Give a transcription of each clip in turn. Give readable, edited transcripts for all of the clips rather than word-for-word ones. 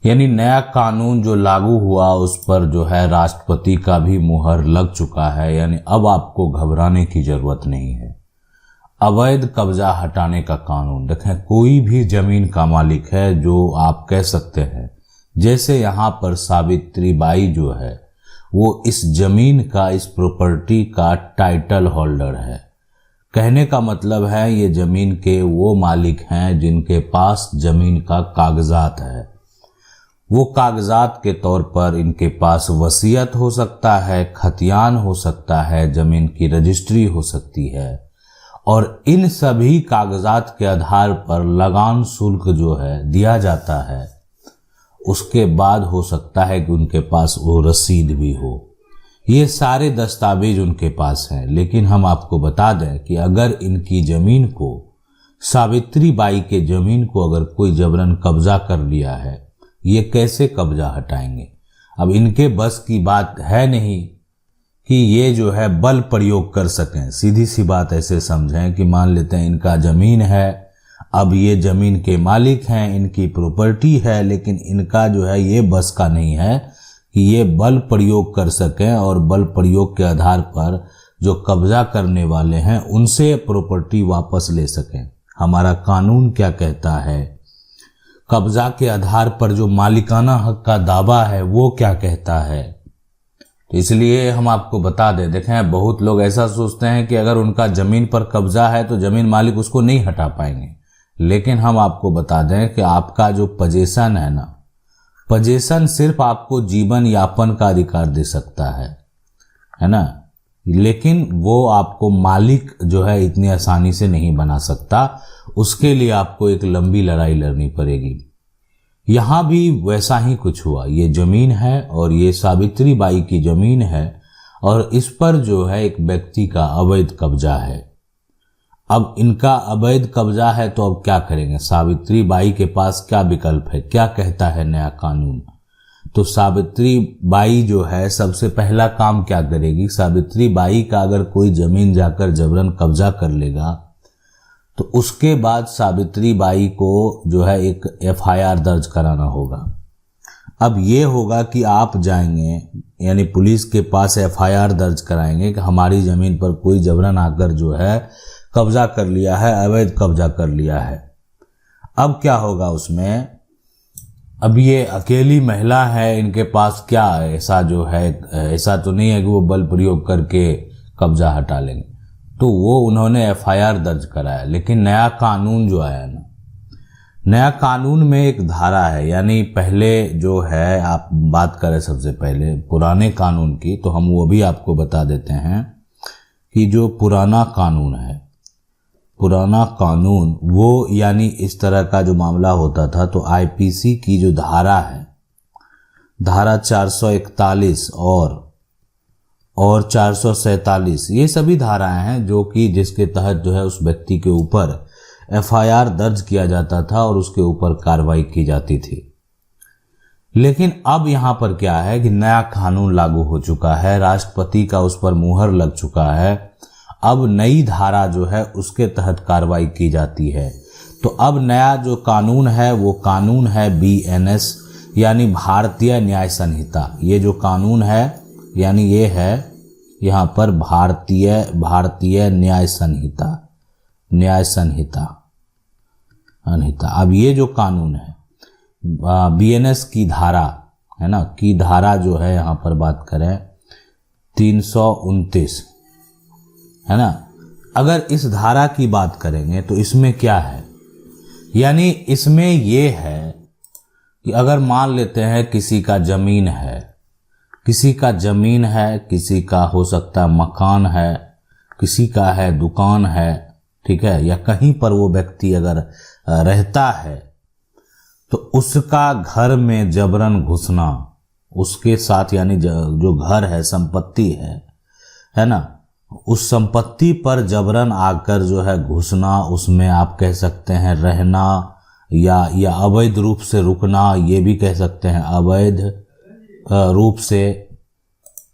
यानी नया कानून जो लागू हुआ उस पर जो है राष्ट्रपति का भी मुहर लग चुका है। यानी अब आपको घबराने की जरूरत नहीं है। अवैध कब्जा हटाने का कानून, देखें कोई भी जमीन का मालिक है जो आप कह सकते हैं, जैसे यहाँ पर सावित्री बाई जो है वो इस जमीन का, इस प्रॉपर्टी का टाइटल होल्डर है। कहने का मतलब है ये जमीन के वो मालिक हैं जिनके पास जमीन का कागजात है। वो कागजात के तौर पर इनके पास वसीयत हो सकता है, खतियान हो सकता है, जमीन की रजिस्ट्री हो सकती है, और इन सभी कागजात के आधार पर लगान शुल्क जो है दिया जाता है। उसके बाद हो सकता है कि उनके पास वो रसीद भी हो। ये सारे दस्तावेज उनके पास हैं। लेकिन हम आपको बता दें कि अगर इनकी जमीन को, सावित्री बाई के जमीन को अगर कोई जबरन कब्जा कर लिया है, ये कैसे कब्जा हटाएंगे? अब इनके बस की बात है नहीं कि ये जो है बल प्रयोग कर सकें। सीधी सी बात ऐसे समझें कि मान लेते हैं इनका जमीन है, अब ये जमीन के मालिक हैं, इनकी प्रॉपर्टी है, लेकिन इनका जो है ये बस का नहीं है कि ये बल प्रयोग कर सकें और बल प्रयोग के आधार पर जो कब्जा करने वाले हैं उनसे प्रॉपर्टी वापस ले सकें। हमारा कानून क्या कहता है? कब्जा के आधार पर जो मालिकाना हक का दावा है वो क्या कहता है? तो इसलिए हम आपको बता दें, देखें बहुत लोग ऐसा सोचते हैं कि अगर उनका जमीन पर कब्जा है तो जमीन मालिक उसको नहीं हटा पाएंगे। लेकिन हम आपको बता दें कि आपका जो पजेशन है ना, पजेशन सिर्फ आपको जीवन यापन का अधिकार दे सकता है ना, लेकिन वो आपको मालिक जो है इतनी आसानी से नहीं बना सकता। उसके लिए आपको एक लंबी लड़ाई लड़नी पड़ेगी। यहाँ भी वैसा ही कुछ हुआ। ये जमीन है और ये सावित्री बाई की जमीन है और इस पर जो है एक व्यक्ति का अवैध कब्जा है। अब इनका अवैध कब्जा है तो अब क्या करेंगे? सावित्री बाई के पास क्या विकल्प है? क्या कहता है नया कानून? तो सावित्री बाई जो है सबसे पहला काम क्या करेगी? सावित्री बाई का अगर कोई जमीन जाकर जबरन कब्जा कर लेगा तो उसके बाद सावित्री बाई को जो है एक एफआईआर दर्ज कराना होगा। अब ये होगा कि आप जाएंगे यानी पुलिस के पास एफआईआर दर्ज कराएंगे कि हमारी जमीन पर कोई जबरन आकर जो है कब्जा कर लिया है, अवैध कब्जा कर लिया है। अब क्या होगा उसमें? अब ये अकेली महिला है, इनके पास क्या ऐसा जो है, ऐसा तो नहीं है कि वो बल प्रयोग करके कब्जा हटा लेंगे। तो वो उन्होंने एफआईआर दर्ज कराया। लेकिन नया कानून जो आया ना, नया कानून में एक धारा है, यानी पहले जो है आप बात करें सबसे पहले पुराने कानून की, तो हम वो भी आपको बता देते हैं कि जो पुराना कानून है, पुराना कानून वो यानी इस तरह का जो मामला होता था तो आईपीसी की जो धारा है, धारा 441 और 447, ये सभी धाराएं हैं जो कि जिसके तहत जो है उस व्यक्ति के ऊपर एफआईआर दर्ज किया जाता था और उसके ऊपर कार्रवाई की जाती थी। लेकिन अब यहाँ पर क्या है कि नया कानून लागू हो चुका है, राष्ट्रपति का उस पर मुहर लग चुका है। अब नई धारा जो है उसके तहत कार्रवाई की जाती है। तो अब नया जो कानून है वो कानून है बीएनएस यानी भारतीय न्याय संहिता। ये जो कानून है यानी ये है यहाँ पर भारतीय न्याय संहिता। अब ये जो कानून है बीएनएस की धारा है ना, की धारा जो है यहाँ पर बात करें 329 है ना। अगर इस धारा की बात करेंगे तो इसमें क्या है, यानी इसमें ये है कि अगर मान लेते हैं किसी का जमीन है, किसी का हो सकता है मकान है, किसी का है दुकान है, ठीक है, या कहीं पर वो व्यक्ति अगर रहता है तो उसका घर में जबरन घुसना उसके साथ, यानी जो घर है संपत्ति है ना, उस संपत्ति पर जबरन आकर जो है घुसना, उसमें आप कह सकते हैं रहना या अवैध रूप से रुकना, ये भी कह सकते हैं अवैध रूप से।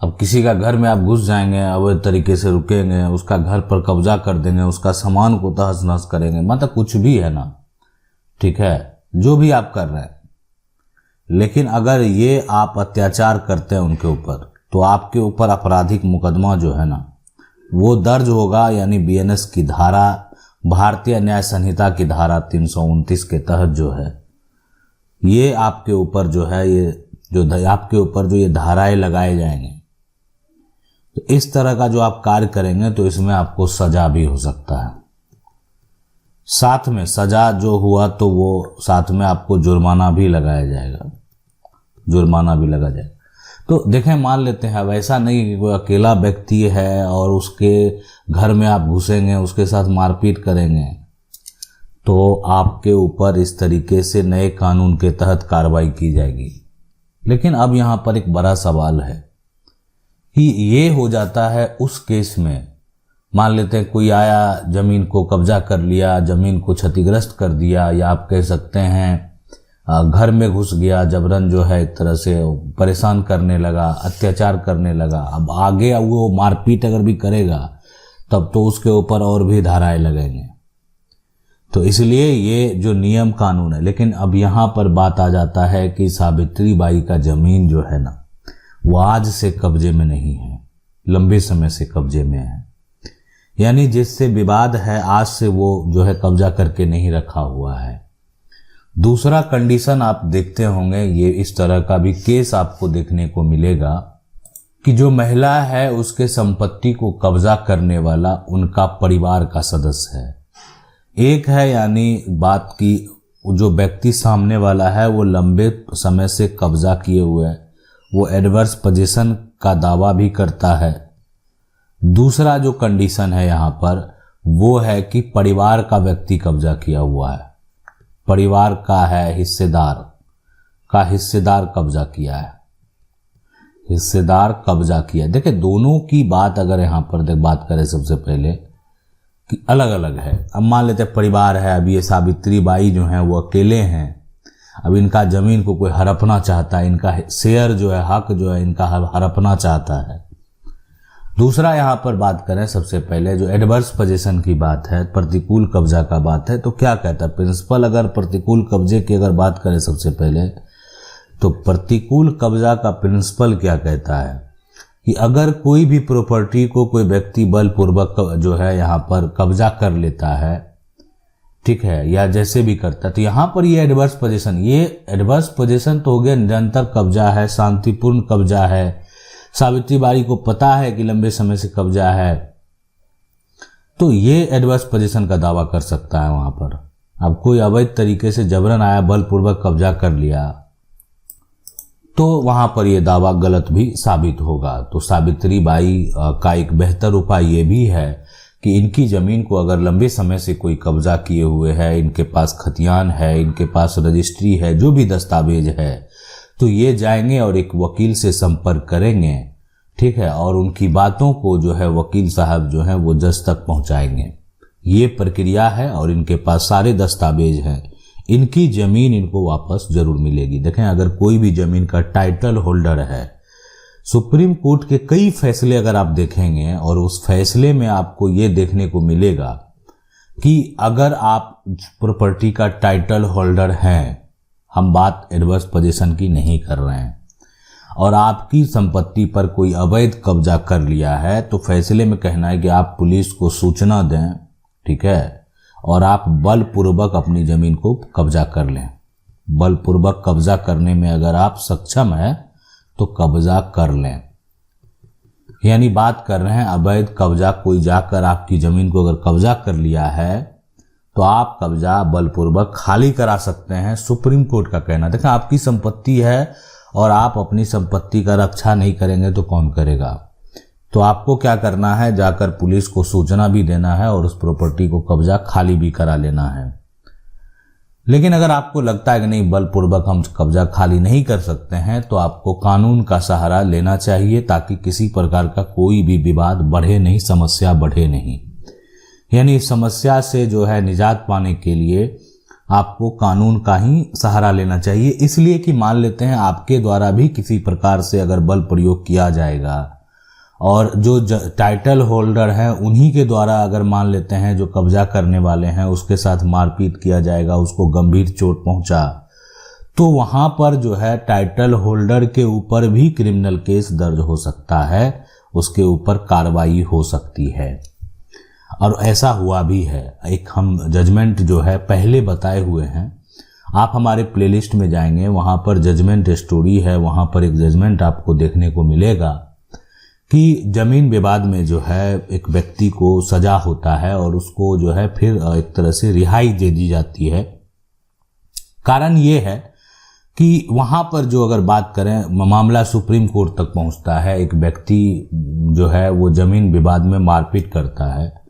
अब किसी का घर में आप घुस जाएंगे, अवैध तरीके से रुकेंगे, उसका घर पर कब्जा कर देंगे, उसका सामान को तहस नहस करेंगे, मतलब कुछ भी है ना, ठीक है, जो भी आप कर रहे हैं। लेकिन अगर ये आप अत्याचार करते हैं उनके ऊपर तो आपके ऊपर आपराधिक मुकदमा जो है ना वो दर्ज होगा, यानी बीएनएस की धारा, भारतीय न्याय संहिता की धारा 329 के तहत जो है ये आपके ऊपर जो है आपके ऊपर जो ये धाराएं लगाए जाएंगे। तो इस तरह का जो आप कार्य करेंगे तो इसमें आपको सजा भी हो सकता है। साथ में सजा जो हुआ तो वो साथ में आपको जुर्माना भी लगाया जाएगा, जुर्माना भी लगा जाएगा। तो देखें, मान लेते हैं अब ऐसा नहीं कि कोई अकेला व्यक्ति है और उसके घर में आप घुसेंगे, उसके साथ मारपीट करेंगे तो आपके ऊपर इस तरीके से नए कानून के तहत कार्रवाई की जाएगी। लेकिन अब यहाँ पर एक बड़ा सवाल है कि ये हो जाता है उस केस में, मान लेते हैं कोई आया, जमीन को कब्जा कर लिया, जमीन को क्षतिग्रस्त कर दिया, या आप कह सकते हैं घर में घुस गया, जबरन जो है एक तरह से परेशान करने लगा, अत्याचार करने लगा। अब आगे वो मारपीट अगर भी करेगा तब तो उसके ऊपर और भी धाराएं लगेंगे। तो इसलिए ये जो नियम कानून है, लेकिन अब यहाँ पर बात आ जाता है कि सावित्री बाई का जमीन जो है ना वो आज से कब्जे में नहीं है, लंबे समय से कब्जे में है। यानी जिससे विवाद है आज से वो जो है कब्जा करके नहीं रखा हुआ है। दूसरा कंडीशन आप देखते होंगे, ये इस तरह का भी केस आपको देखने को मिलेगा कि जो महिला है उसके संपत्ति को कब्जा करने वाला उनका परिवार का सदस्य है। एक है यानी बात की जो व्यक्ति सामने वाला है वो लंबे समय से कब्जा किए हुए है, वो एडवर्स पोजीशन का दावा भी करता है। दूसरा जो कंडीशन है यहाँ पर वो है कि परिवार का व्यक्ति कब्जा किया हुआ है, परिवार का है हिस्सेदार कब्जा किया है, हिस्सेदार कब्जा किया। देखिए दोनों की बात अगर यहाँ पर बात करें सबसे पहले कि अलग अलग है। अब मान लेते हैं परिवार है, अब ये सावित्री बाई जो हैं वो अकेले हैं, अब इनका जमीन को कोई हड़पना चाहता है, इनका शेयर जो है, हक जो है इनका हड़पना चाहता है। दूसरा यहाँ पर बात करें सबसे पहले जो एडवर्स पोजीशन की बात है, प्रतिकूल कब्जा का बात है, तो क्या कहता है प्रिंसिपल, अगर प्रतिकूल कब्जे की अगर बात करें सबसे पहले तो प्रतिकूल कब्जा का प्रिंसिपल क्या कहता है कि अगर कोई भी प्रॉपर्टी को कोई व्यक्ति बलपूर्वक जो है यहाँ पर कब्जा कर लेता है, ठीक है, या जैसे भी करता है, तो यहाँ पर ये एडवर्स पोजीशन तो हो गया निरंतर कब्जा है, शांतिपूर्ण कब्जा है, सावित्री बाई को पता है कि लंबे समय से कब्जा है, तो ये एडवर्स पोजीशन का दावा कर सकता है वहां पर। अब कोई अवैध तरीके से जबरन आया, बलपूर्वक कब्जा कर लिया, तो वहां पर यह दावा गलत भी साबित होगा। तो सावित्री बाई का एक बेहतर उपाय ये भी है कि इनकी जमीन को अगर लंबे समय से कोई कब्जा किए हुए है, इनके पास खतियान है, इनके पास रजिस्ट्री है, जो भी दस्तावेज है, तो ये जाएंगे और एक वकील से संपर्क करेंगे, ठीक है, और उनकी बातों को जो है वकील साहब जो है वो जज तक पहुंचाएंगे। ये प्रक्रिया है और इनके पास सारे दस्तावेज हैं, इनकी जमीन इनको वापस जरूर मिलेगी। देखें, अगर कोई भी जमीन का टाइटल होल्डर है, सुप्रीम कोर्ट के कई फैसले अगर आप देखेंगे और उस फैसले में आपको ये देखने को मिलेगा कि अगर आप प्रॉपर्टी का टाइटल होल्डर हैं, हम बात एडवर्स पोजीशन की नहीं कर रहे हैं, और आपकी संपत्ति पर कोई अवैध कब्जा कर लिया है, तो फैसले में कहना है कि आप पुलिस को सूचना दें, ठीक है, और आप बलपूर्वक अपनी जमीन को कब्जा कर लें। बलपूर्वक कब्जा करने में अगर आप सक्षम हैं तो कब्जा कर लें। यानी बात कर रहे हैं अवैध कब्जा, कोई जाकर आपकी जमीन को अगर कब्जा कर लिया है तो आप कब्जा बलपूर्वक खाली करा सकते हैं, सुप्रीम कोर्ट का कहना। देखा, आपकी संपत्ति है और आप अपनी संपत्ति का रक्षा नहीं करेंगे तो कौन करेगा। तो आपको क्या करना है, जाकर पुलिस को सूचना भी देना है और उस प्रॉपर्टी को कब्जा खाली भी करा लेना है। लेकिन अगर आपको लगता है कि नहीं बलपूर्वक हम कब्जा खाली नहीं कर सकते हैं, तो आपको कानून का सहारा लेना चाहिए ताकि किसी प्रकार का कोई भी विवाद बढ़े नहीं, समस्या बढ़े नहीं। यानी इस समस्या से जो है निजात पाने के लिए आपको कानून का ही सहारा लेना चाहिए। इसलिए कि मान लेते हैं आपके द्वारा भी किसी प्रकार से अगर बल प्रयोग किया जाएगा और जो टाइटल होल्डर हैं उन्हीं के द्वारा अगर मान लेते हैं जो कब्जा करने वाले हैं उसके साथ मारपीट किया जाएगा, उसको गंभीर चोट पहुंचा, तो वहां पर जो है टाइटल होल्डर के ऊपर भी क्रिमिनल केस दर्ज हो सकता है, उसके ऊपर कार्रवाई हो सकती है। और ऐसा हुआ भी है। एक हम जजमेंट जो है पहले बताए हुए हैं, आप हमारे प्लेलिस्ट में जाएंगे, वहां पर जजमेंट स्टोरी है, वहां पर एक जजमेंट आपको देखने को मिलेगा कि जमीन विवाद में जो है एक व्यक्ति को सजा होता है और उसको जो है फिर एक तरह से रिहाई दे दी जाती है। कारण ये है कि वहां पर जो अगर बात करें, मामला सुप्रीम कोर्ट तक पहुंचता है, एक व्यक्ति जो है वो जमीन विवाद में मारपीट करता है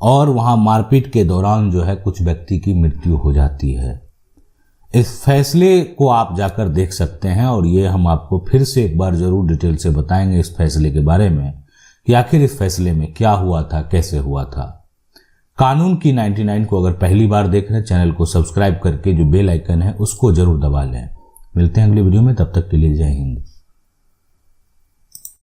और वहां मारपीट के दौरान जो है कुछ व्यक्ति की मृत्यु हो जाती है। इस फैसले को आप जाकर देख सकते हैं और ये हम आपको फिर से एक बार जरूर डिटेल से बताएंगे इस फैसले के बारे में कि आखिर इस फैसले में क्या हुआ था, कैसे हुआ था। कानून की 99 को अगर पहली बार देख रहे हैं, चैनल को सब्सक्राइब करके जो बेल आइकन है उसको जरूर दबा लें। मिलते हैं अगली वीडियो में, तब तक के लिए जय हिंद।